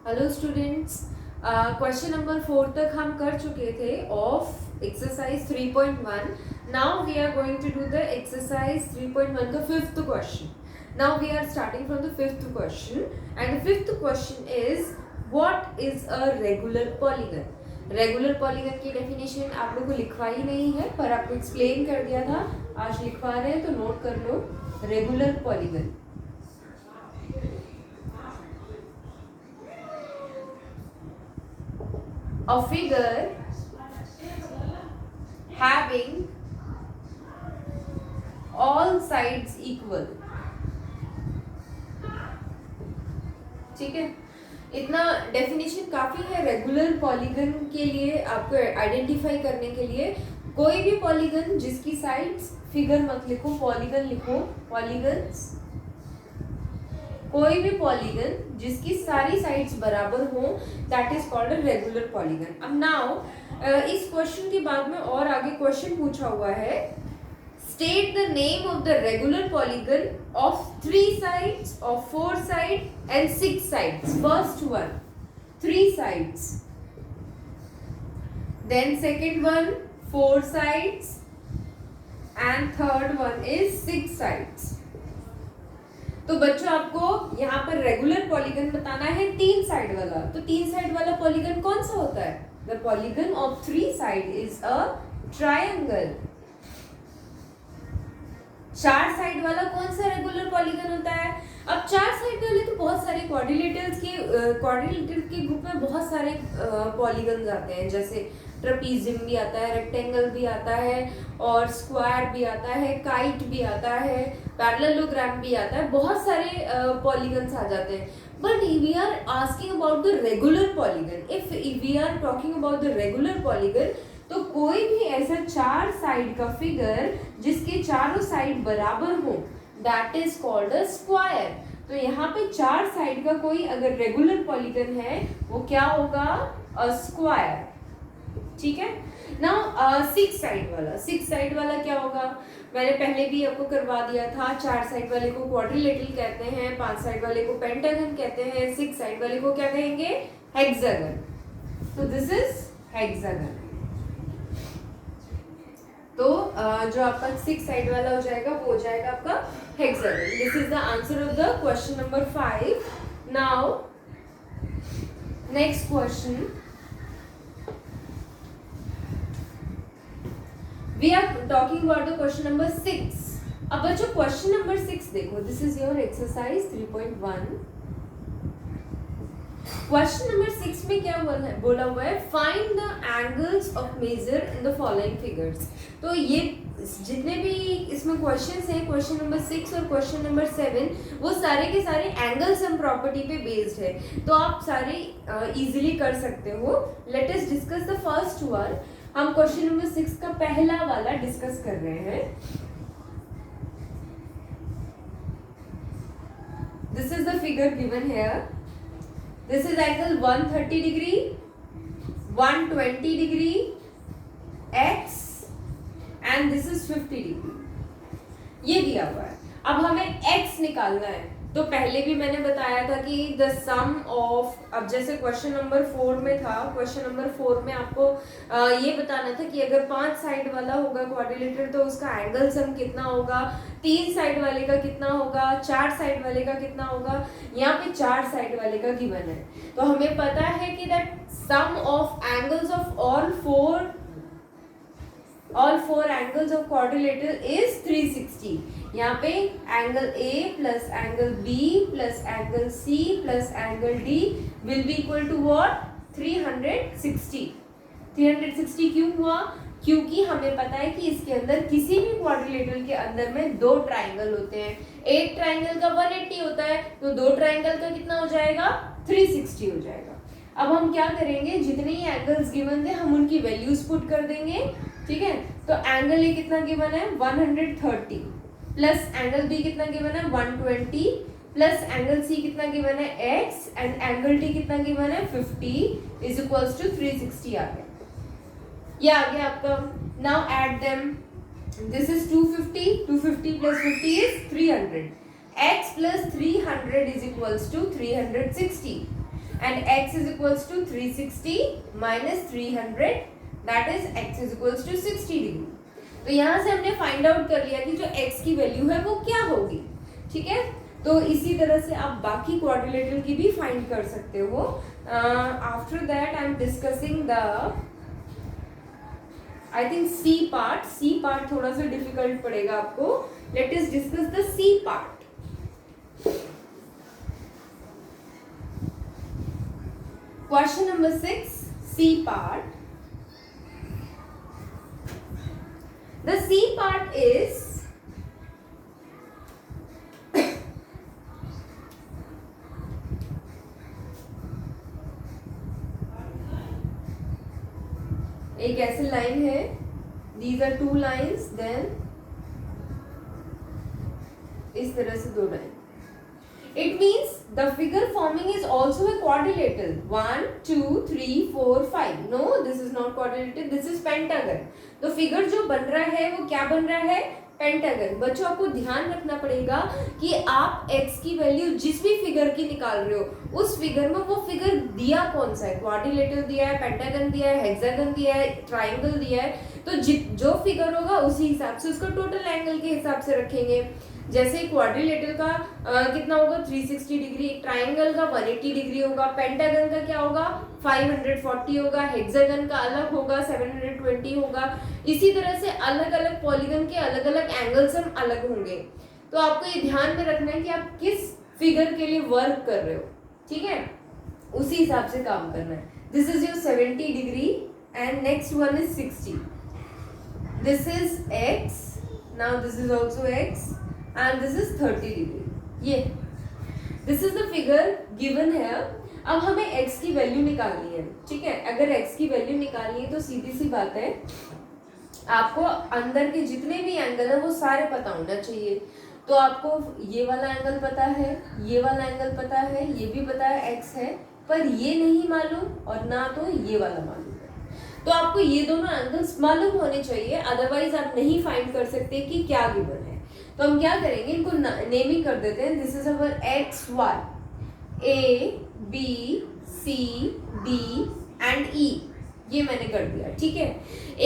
Hello students, question number 4 तक हम कर चुके थे of exercise 3.1. Now we are going to do the exercise 3.1 का fifth question. Now we are starting from the fifth question and the fifth question is what is a regular polygon. Regular polygon की definition आप लोगों को लिखवाई नहीं है पर आपको एक्सप्लेन कर दिया था. आज लिखवा रहे हैं तो नोट कर लो. Regular polygon a figure having all sides equal. ठीक है, इतना डेफिनेशन काफी है रेगुलर पॉलीगन के लिए. आपको आइडेंटिफाई करने के लिए कोई भी पॉलीगन जिसकी साइड्स, फिगर मत लिखो, पॉलीगन लिखो. पॉलीगन्स, कोई भी पॉलीगन जिसकी सारी साइड्स बराबर हो, that is called a regular polygon. अब नाउ इस क्वेश्चन के बाद में और आगे क्वेश्चन पूछा हुआ है, state the name of the regular polygon of 3 sides, of 4 side and 6 sides. First one 3 sides, then second one 4 sides and third one is 6 sides. तो बच्चों आपको यहाँ पर रेगुलर पॉलीगन बताना है 3 साइड वाला. तो 3 साइड वाला पॉलीगन कौन सा होता है? The polygon of 3 side is a triangle. 4 side वाला कौन सा रेगुलर पॉलीगन होता है? अब 4 साइड वाले तो बहुत सारे क्वाड्रिलेटरल के ग्रुप में बहुत सारे पॉलीगन आते हैं, जैसे ट्रेपीजियम भी आता है, रेक्टेंगल भी आता है और स्क्वायर भी आता है, काइट भी आता है, पैरेललोग्राम भी आता है. बहुत सारे पॉलीगन्स आ जाते हैं. But we are asking about the regular polygon. If we are talking about the regular polygon, तो कोई भी ऐसा 4 साइड का फिगर जिसके चारों साइड बराबर हो, that is called a square. तो यहाँ पे 4 साइड का कोई अगर रेगुलर पॉलीगन है वो क्या होगा? A square. ठीक है. नाउ 6 साइड वाला क्या होगा? मैंने पहले भी आपको करवा दिया था. 4 साइड वाले को क्वाड्रिलेटरल कहते हैं, 5 साइड वाले को पेंटागन कहते हैं, 6 साइड वाले को क्या कहेंगे? हेक्सागन. तो दिस इज हेक्सागन. तो जो आपका 6 साइड वाला हो जाएगा वो हो जाएगा आपका hexagon. This is the answer of the question number 5. Now next question, we are talking about the question number 6. अब बच्चों क्वेश्चन नंबर 6 देखो. This is your exercise 3.1. Question number 6 में क्या बोला हुआ है? Find the angles of measure in the following figures. तो ये जितने भी इसमें क्वेश्चंस हैं, क्वेश्चन नंबर 6 और क्वेश्चन नंबर 7, वो सारे के सारे एंगल सम प्रॉपर्टी पे बेस्ड है. तो आप सारे इजीली कर सकते हो. Late us discuss the first one. हम क्वेश्चन नंबर 6 का पहला वाला डिस्कस कर रहे हैं. This is the figure given here. This is angle 130 degree, 120 degree x and this is 50 degree. ये दिया हुआ है. अब हमें x निकालना है. तो पहले भी मैंने बताया था कि द सम ऑफ, अब जैसे क्वेश्चन नंबर 4 में था, क्वेश्चन नंबर 4 में आपको ये बताना था कि अगर 5 साइड वाला होगा क्वाड्रिलेटर तो उसका एंगल सम कितना होगा, 3 साइड वाले का कितना होगा, 4 साइड वाले का कितना होगा. यहाँ पे 4 साइड वाले का गिवन है. तो हमें पता है कि that sum of angles of all four angles of quadrilateral is 360. यहाँ पे angle A plus angle B plus angle C plus angle D will be equal to what? 360. 360 क्यों हुआ? क्योंकि हमें पता है कि इसके अंदर, किसी भी क्वाड्रिलेटरल के अंदर में 2 ट्राइंगल होते हैं. एक ट्राइंगल का 180 होता है, तो 2 ट्राइंगल का कितना हो जाएगा? 360 हो जाएगा. अब हम क्या करेंगे, जितने ही एंगल्स गिवन थे हम उनकी वैल्यूज पुट कर देंगे. ठीक है. तो एंगल ए कितना गिवन है? 130 प्लस एंगल बी कितना गिवन है? 120 प्लस एंगल सी कितना गिवन है? x एंड एंगल डी कितना गिवन है? 50 इज इक्वल्स टू 360 आ गया. ये आ गया आपका. Now add them. This is 250 plus 50 is 300. x plus 300 is equals to 360. and x is equals to 360 minus 300 that is x is equals to 60 degree. तो यहाँ से हमने फाइंड आउट कर लिया कि जो x की वैल्यू है वो क्या होगी, ठीक है। तो इसी तरह से आप बाकी क्वाड्रिलेटरल की भी फाइंड कर सकते हो। After that I am discussing the I think C part थोड़ा सा डिफिकल्ट पड़ेगा आपको। Let us discuss the C part. Question number 6, C part. The C part is एक ऐसी लाइन है, these are two lines, then इस तरह से दो line. It means the figure forming is also a quadrilateral. 1, 2, 3, 4, 5. No, this is not quadrilateral. This is pentagon. तो figure जो बन रहा है वो क्या बन रहा है? पेंटागन। बच्चों आपको ध्यान रखना पड़ेगा कि आप x की वैल्यू जिस भी फिगर की निकाल रहे हो उस फिगर में वो फिगर दिया कौन सा है, क्वाड्रिलेटरल दिया है, पेंटागन दिया है, हेक्सागन दिया है, ट्राइंगल दिया है। तो जो फिगर होगा उसी हिसाब से उसका टोटल एंगल के हिसाब से रखेंगे। जैसे क्वाड्रिलेटरल का कितना होगा 360 डिग्री, ट्राइंगल का 180 डिग्री होगा, पेंटागन का क्या होगा 540 होगा, हेक्सागन का अलग होगा 720 होगा। इसी तरह से अलग अलग पॉलीगन के अलग अलग एंगल्स हम अलग होंगे। तो आपको ये ध्यान में रखना है कि आप किस फिगर के लिए वर्क कर रहे हो, ठीक है, उसी हिसाब से काम करना है। This is your 70 degree and next one is 60। This is x, now this is also x and this is 30 degree. ये this is the figure given here। अब हमें x की वैल्यू निकालनी है, ठीक है। अगर x की वैल्यू निकालनी है तो सीधी सी बात है आपको अंदर के जितने भी एंगल है वो सारे पता होना चाहिए। तो आपको ये वाला एंगल पता है, ये वाला एंगल पता है, ये भी पता है x है, पर ये नहीं मालूम और ना तो ये वाला मालूम है। तो आपको ये दोनों एंगल्स मालूम होने चाहिए, अदरवाइज आप नहीं फाइंड कर सकते कि क्या गिवन है। तो हम क्या करेंगे, इनको नेमिंग कर देते हैं। This is our X Y, A B C D and E, ये मैंने कर दिया, ठीक है।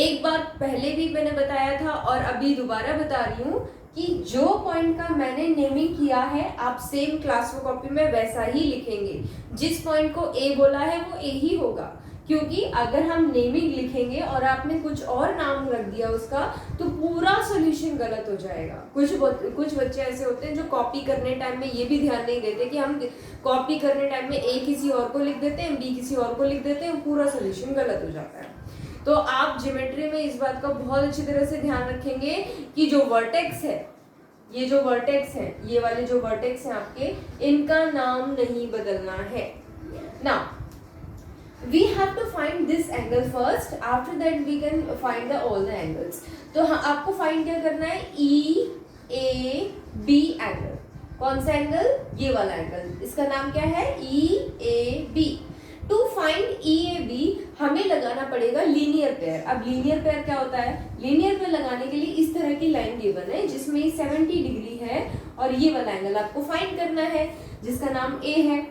एक बात पहले भी मैंने बताया था और अभी दोबारा बता रही हूँ कि जो पॉइंट का मैंने नेमिंग किया है आप सेम क्लास कॉपी में वैसा ही लिखेंगे। जिस पॉइंट को ए बोला है वो ए ही होगा, क्योंकि अगर हम नेमिंग लिखेंगे और आपने कुछ और नाम रख दिया उसका तो पूरा सॉल्यूशन गलत हो जाएगा। कुछ बच्चे ऐसे होते हैं जो कॉपी करने टाइम में ये भी ध्यान नहीं देते कि हम कॉपी करने टाइम में ए किसी और को लिख देते हैं, बी किसी और को लिख देते हैं, पूरा सॉल्यूशन गलत हो जाता है। तो आप ज्योमेट्री में इस बात का बहुत अच्छी तरह से ध्यान रखेंगे कि जो वर्टेक्स है, ये जो वर्टेक्स है, ये वाले जो वर्टेक्स हैं आपके, इनका नाम नहीं बदलना है। Now we have to find this angle first, after that we can find all the angles। तो आपको फाइंड क्या करना है, E A B एंगल। कौन सा एंगल, ये वाला एंगल, इसका नाम क्या है E A B। To find E A B हमें लगाना पड़ेगा लीनियर पेयर। अब लीनियर पेयर क्या होता है, लीनियर पेयर लगाने के लिए इस तरह की लाइन गिवन है जिसमें 70 डिग्री है और ये वाला एंगल आपको फाइंड करना है जिसका नाम A है।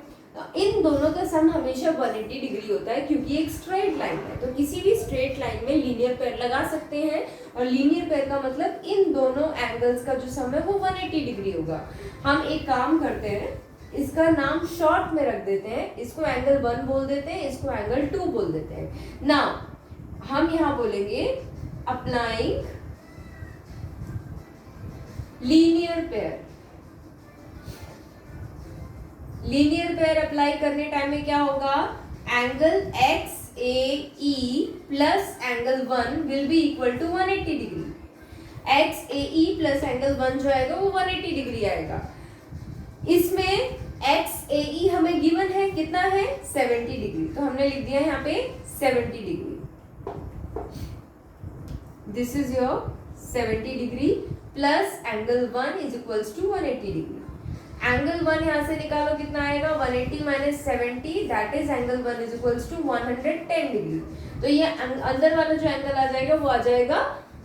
इन दोनों का सम हमेशा 180 डिग्री होता है क्योंकि एक स्ट्रेट लाइन है। तो किसी भी स्ट्रेट लाइन में लीनियर पेयर लगा सकते हैं और लीनियर पेयर का मतलब इन दोनों एंगल्स का जो सम है वो 180 डिग्री होगा। हम एक काम करते हैं, इसका नाम शॉर्ट में रख देते हैं, इसको एंगल 1 बोल देते हैं, इसको एंगल 2 बोल देते हैं। नाउ हम यहाँ बोलेंगे applying linear pair. Linear pair apply करने टाइम में क्या होगा, angle X A E plus angle 1 will be equal to 180 degree. X A E plus angle 1 जो आएगा वो 180 डिग्री आएगा। इसमें एक्स ए ई हमें गिवन है कितना है 70 डिग्री, तो हमने लिख दिया यहाँ पे 70 degree. This is your 70 degree plus angle 1 is equals to 180 degree. Angle 1 यहाँ से निकालो कितना आएगा 180 minus 70 that is angle 1 is equals to 110 degree. तो ये अंदर वाला जो एंगल आ जाएगा वो आ जाएगा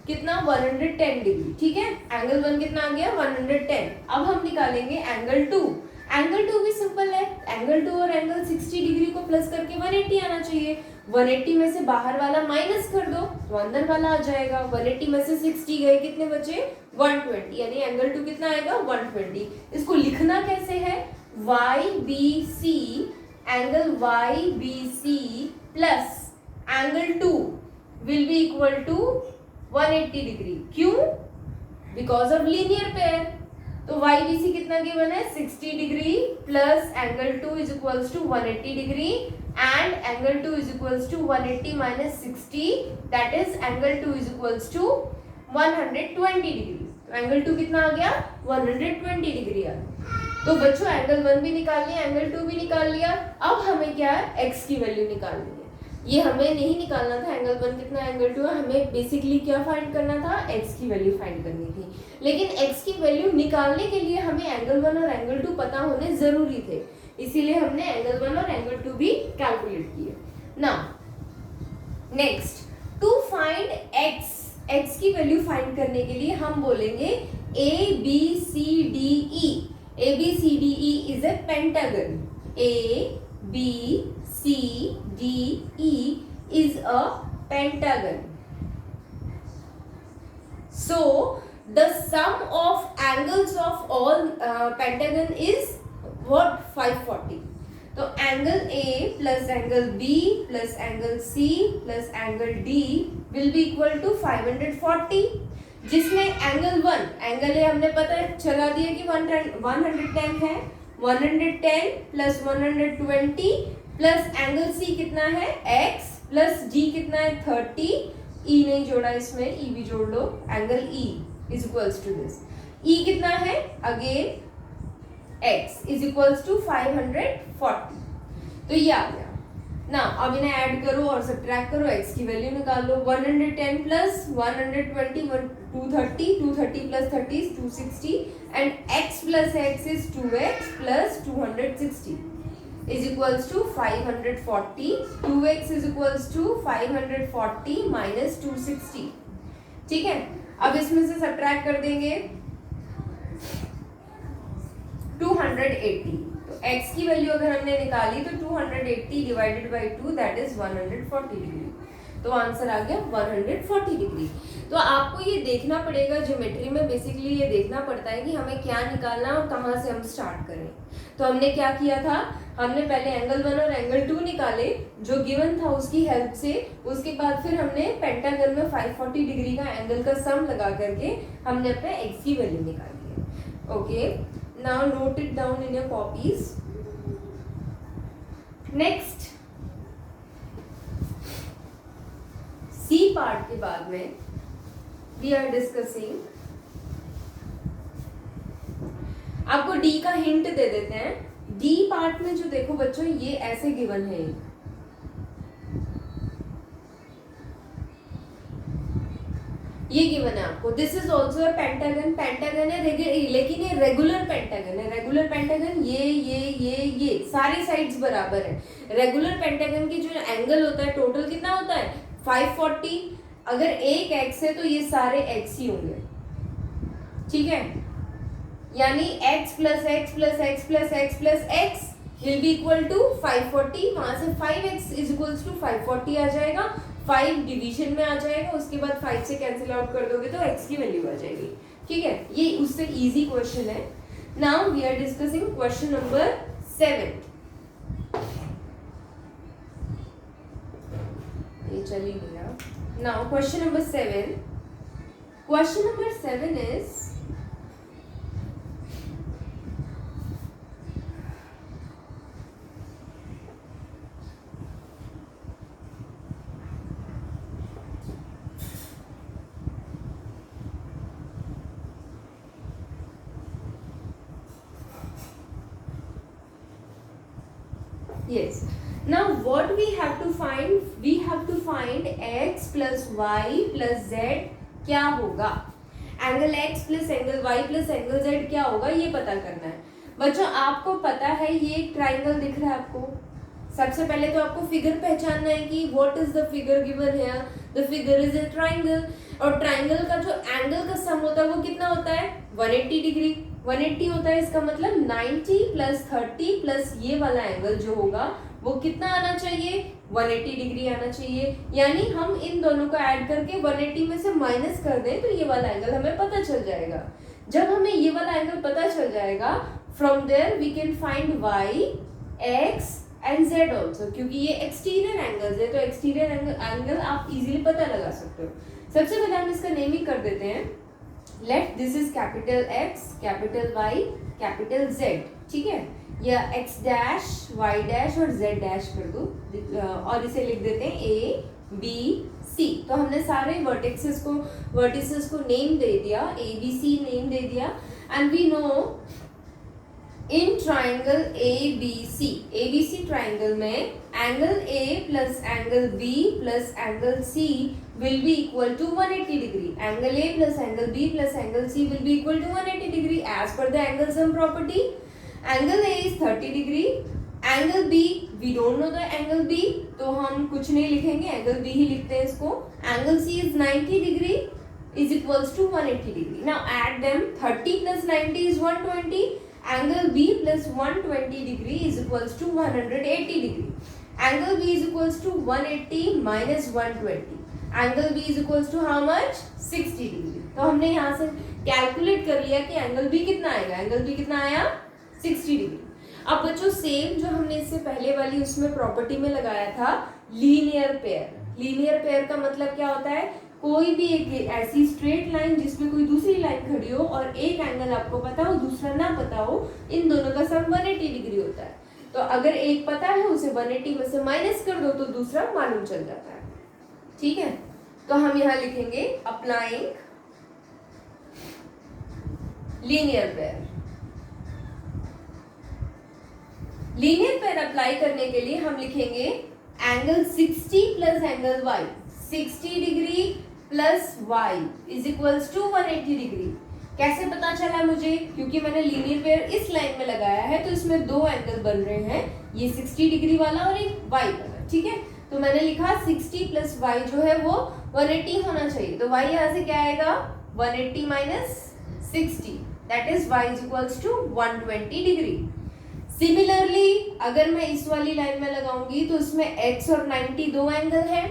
कितना 110 डिग्री, ठीक है। एंगल 1 कितना आ गया 110। अब हम निकालेंगे एंगल 2। एंगल टू भी सिंपल है, एंगल टू और एंगल 60 डिग्री को प्लस करके 180 आना चाहिए। 180 में से बाहर वाला माइनस कर दो तो अंदर वाला आ जाएगा। 180 में से 60 गए, कितने बचे? 120, यानी एंगल टू कितना आएगा? 120। इसको लिखना कैसे है? YBC, angle YBC plus angle two will be equal to 180 degree. क्यों? Because of linear pair. तो YBC कितना गिवन है? 60 degree plus angle two is equals to 180 degree and angle two is equals to 180 minus 60, that is angle two is equals to 120 degree. तो angle two कितना आ गया? 120 degree आ गया। तो बच्चों एंगल वन भी निकाल लिया, एंगल टू भी निकाल लिया। अब हमें क्या है? एक्स की वैल्यू निकालनी है। ये हमें नहीं निकालना था एंगल वन कितना एंगल टू है, हमें बेसिकली क्या फाइंड करना था? एक्स की वैल्यू फाइंड करनी थी। लेकिन एक्स की वैल्यू निकालने के लिए हमें एंगल वन और एंगल टू पता होने जरूरी थे, इसीलिए हमने एंगल वन और एंगल टू भी कैलकुलेट किए। Now next, to find X, X की वैल्यू फाइंड करने के लिए हम बोलेंगे ABCDE। ABCDE is a pentagon. ABCDE is a pentagon. So the sum of angles of all pentagon is what? 540. तो angle A plus angle B plus angle C plus angle D will be equal to 540, जिसमें angle one, angle A हमने पता चला दिया कि 110 है। 110 plus 120 plus angle C कितना है? X प्लस D कितना है? 30। E नहीं जोड़ा इसमें, E भी जोड़ लो। Angle E is equals to this. E कितना है? Again X is equals to 540। तो ये आ गया ना। अब इन्हें ऐड करो और सब्ट्रैक्ट करो, x की वैल्यू निकाल लो। 110 plus 120 230, 230 plus 30 is 260 and x plus x is 2x plus 260 is equals to 540. 2x is equals to 540 minus 260। ठीक है, अब इसमें से सब्ट्रैक्ट कर देंगे 280। तो x की वैल्यू अगर हमने निकाली तो 280 divided by 2 that is 140 degree. तो आंसर आ गया 140 डिग्री। तो आपको ये देखना पड़ेगा, ज्योमेट्री में बेसिकली ये देखना पड़ता है कि हमें क्या निकालना है और कहाँ से हम स्टार्ट करें। तो हमने क्या किया था? हमने पहले एंगल वन और एंगल टू निकाले जो गिवन था उसकी हेल्प से। उसके बाद फिर हमने पेंटागन में 540 डिग्री का एंगल का सम लगा करके हमने अपने एक्स की वैल्यू निकाली है। Okay, now note it down in your copies. Next, C part के बाद में वी आर डिस्कसिंग, आपको डी का हिंट दे देते हैं। डी पार्ट में जो देखो बच्चों, ये ऐसे गिवन है, ये गिवन है आपको। This is also a pentagon. Pentagon है लेकिन ये रेगुलर पेंटागन है। रेगुलर पेंटागन ये सारी साइड्स बराबर है। रेगुलर पेंटागन की जो एंगल होता है टोटल कितना होता है? 540। अगर एक x है तो ये सारे x ही होंगे, ठीक है। यानी x plus X plus X plus X plus X will be equal to 540। वहां से 5x इज इक्वल्स टू 540 आ जाएगा। 5 डिवीजन में आ जाएगा, उसके बाद 5 से कैंसिल आउट कर दोगे तो x की वैल्यू आ जाएगी, ठीक है। ये उससे इजी क्वेश्चन है। Now we are discussing question number 7। ये चली गया। Now question number 7. Question number 7 is, yes. Now what we have to find? We have to find x plus y plus z क्या होगा। Angle x plus angle y plus angle z क्या होगा ये पता करना है। बच्चों आपको पता है ये एक ट्राइंगल दिख रहा है आपको। सबसे पहले तो आपको फिगर पहचानना है कि what is the figure given here. The figure is a triangle, और ट्राइंगल का जो एंगल का सम सम होता है वो कितना होता है 180 डिग्री। 180 होता है, इसका मतलब 90 प्लस 30 प्लस ये वाला एंगल जो होगा वो कितना आना चाहिए 180 डिग्री आना चाहिए। यानी हम इन दोनों को ऐड करके 180 में से माइनस कर दें तो ये वाला एंगल हमें पता चल जाएगा। जब हमें ये वाला एंगल पता चल जाएगा, from there we can find y, x and z also, क्योंकि ये एक्सटीरियर एंगल्स है तो एक्सटीरियर एंगल आप इजीली पता लगा सकते हो। सबसे पहले हम इसका नेमिंग कर देते हैं। Let this is capital X, capital Y, capital Z, ठीक है, या x डैश y डैश और z डैश कर दो और इसे लिख देते हैं A B C। तो हमने सारे वर्टिसेस को नेम दे दिया, A B C नेम दे दिया। And we know in triangle ABC triangle में angle A plus angle B plus angle C will be equal to 180 degree. Angle A plus angle B plus angle C will be equal to 180 degree as per the angle sum property. Angle A is 30 degree. Angle B, we don't know the angle B, तो हम कुछ नहीं लिखेंगे, angle B ही लिखते हैं इसको। Angle C is 90 degree is equals to 180 degree. Now add them. 30 plus 90 is 120. Angle B plus 120 degree is equals to 180 degree. Angle B is equals to 180 minus 120. Angle B is equals to how much 60 degree. तो हमने यहाँ से calculate कर लिया कि angle B कितना आएगा। Angle B कितना आया 60 डिग्री। अब बच्चों सेम जो हमने इससे पहले वाली उसमें प्रॉपर्टी में लगाया था लीनियर पेयर। लीनियर पेयर का मतलब क्या होता है, कोई भी एक ऐसी स्ट्रेट लाइन जिसमें कोई दूसरी लाइन खड़ी हो और एक एंगल आपको पता हो दूसरा ना पता हो, इन दोनों का सम 180 डिग्री होता है। तो अगर एक पता है उसे 180 में से माइनस कर दो तो दूसरा मालूम चल जाता है, ठीक है। तो हम यहां लिखेंगे applying linear pair. Linear pair apply करने के लिए हम लिखेंगे angle 60 plus angle y, 60 degree plus y is equals to 180 degree. कैसे पता चला मुझे, क्योंकि मैंने लीनियर पेयर इस लाइन में लगाया है तो इसमें दो एंगल बन रहे हैं, ये 60 डिग्री वाला और एक y वाला, ठीक है। तो मैंने लिखा 60 प्लस y जो है वो 180 होना चाहिए। तो y यहाँ से क्या आएगा 180 minus 60, that is y is equals to 120 degree. Similarly अगर मैं इस वाली लाइन में लगाऊंगी तो इसमें x और 90 दो एंगल है,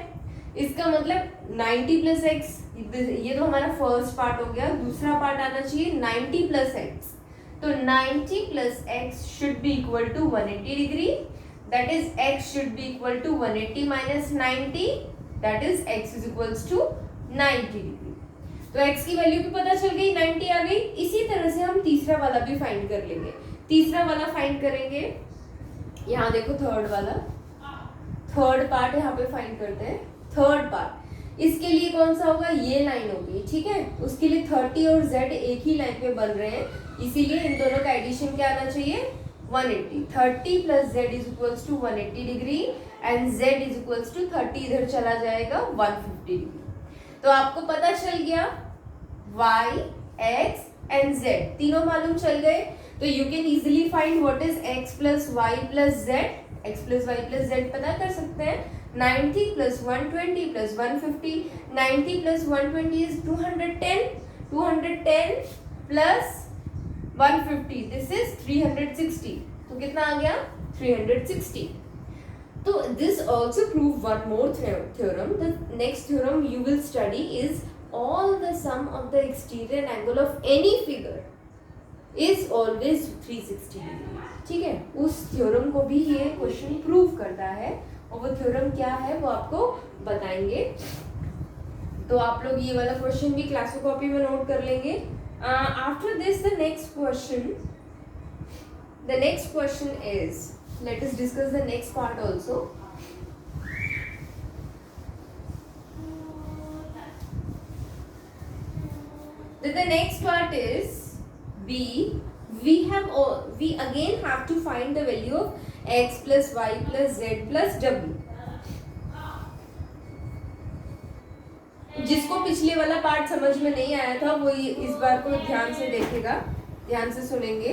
इसका मतलब 90 प्लस x, ये तो हमारा फर्स्ट पार्ट हो गया। दूसरा पार्ट आना चाहिए 90 प्लस x, तो 90 plus x should be equal to 180 degree, that is x should be equal to 180 minus 90, that is x is equals to 90 degree. तो x की वैल्यू भी पता चल गई, 90 आ गई। इसी तरह से हम तीसरा वाला भी फाइंड कर लेंगे। तीसरा वाला फाइंड करेंगे, यहाँ देखो थर्ड पार्ट यहाँ पे फाइंड करते हैं। थर्ड पार्ट इसके लिए कौन सा होगा, ये लाइन होगी, ठीक है। उसके लिए 30 और z एक ही लाइन पे बन रहे हैं, इसीलिए इन दोनों का एडिशन क्या आना चाहिए 180। 30 plus z is equals to 180 degree and z is equals to 30 इधर चला जाएगा 150 डिग्री। तो आपको पता चल गया y, x एंड z तीनों मालूम चल गए। तो you can easily find what is x plus y plus z। x plus y plus z पता कर सकते हैं। 90 plus 120 plus 150, 90 plus 120 is 210, 210 plus 150 this is 360, तो कितना आ गया 360। तो this also prove one more theorem. The next theorem you will study is all the sum of the exterior angle of any figure is always 360 degree, ठीक है। उस theorem को भी ये क्वेश्चन प्रूव करता है और वो थ्योरम क्या है वो आपको बताएंगे। तो आप लोग ये वाला क्वेश्चन भी क्लास कॉपी में नोट कर लेंगे। After this, the next question is, let us discuss the next part also. The next part is B. We again have to find the value of x plus y plus z plus w. जिसको पिछले वाला part समझ में नहीं आया था वो इस बार को ध्यान से देखेगा, ध्यान से सुनेंगे।